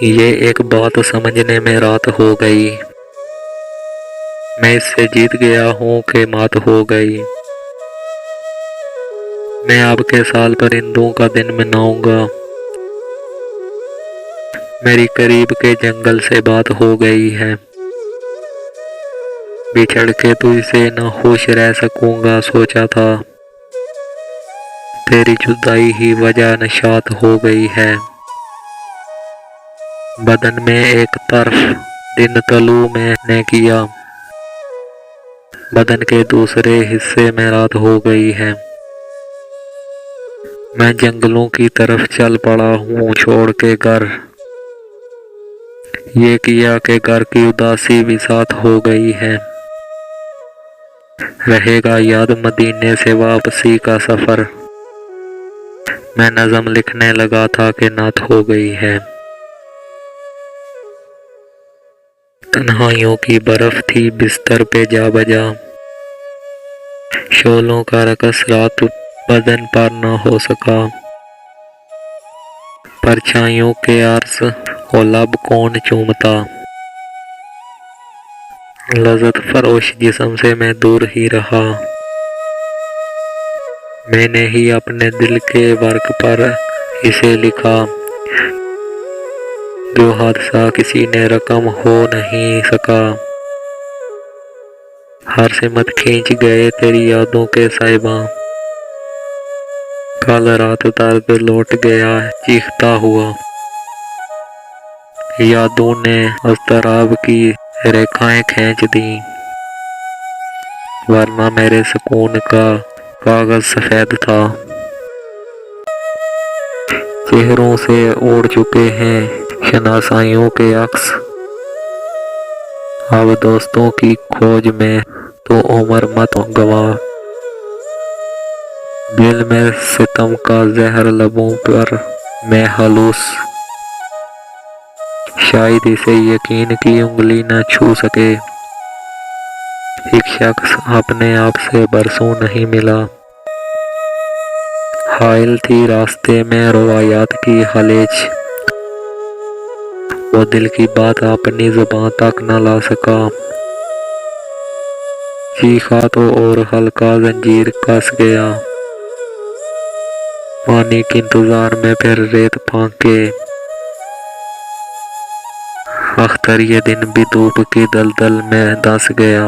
ये एक बात समझने में रात हो गई। मैं इससे जीत गया हूँ कि मात हो गई। मैं आपके साल परिंदों का दिन मनाऊंगा। मेरी करीब के जंगल से बात हो गई है। बिछड़ के तुझसे न खुश रह सकूंगा सोचा था। तेरी जुदाई ही वजह नशात हो गई है। बदन में एक तरफ दिन तलू मैंने किया, बदन के दूसरे हिस्से में रात हो गई है। मैं जंगलों की तरफ चल पड़ा हूँ छोड़ के घर। ये किया कि घर की उदासी भी साथ हो गई है। रहेगा याद मदीने से वापसी का सफर। मैं नज़म लिखने लगा था कि नात हो गई है। तन्हाइयों की बर्फ थी बिस्तर पे जा बजा। शोलों का रकस रात बदन पर न हो सका। परछाइयों के अर्स और लब कौन चूमता। लज़्ज़त फरोश जिस्म से मैं दूर ही रहा। मैंने ही अपने दिल के वर्क पर इसे लिखा। जो हादसा किसी ने रकम हो नहीं सका। हर सिमत खींच गए तेरी यादों के साहिबा। कल रात दर्द लौट गया चीखता हुआ। यादों ने अस्तराब की रेखाएं खींच दी, वरना मेरे सुकून का कागज सफेद था। चेहरों से उड़ चुके हैं शनासाइयों के अक्स। अब दोस्तों की खोज में तो उम्र मत गवा। दिल में सितम का जहर लबों पर मैं हलूस। शायद इसे यकीन की उंगली न छू सके। एक शख्स अपने आप से बरसों नहीं मिला। हाइल थी रास्ते में रवायात की हलेज। वो दिल की बात अपनी जुबान तक न ला सका। चीखा तो और हल्का जंजीर कस गया। पानी के इंतजार में फिर रेत फांके। अख्तर ये दिन भी धूप की दलदल में धंस गया।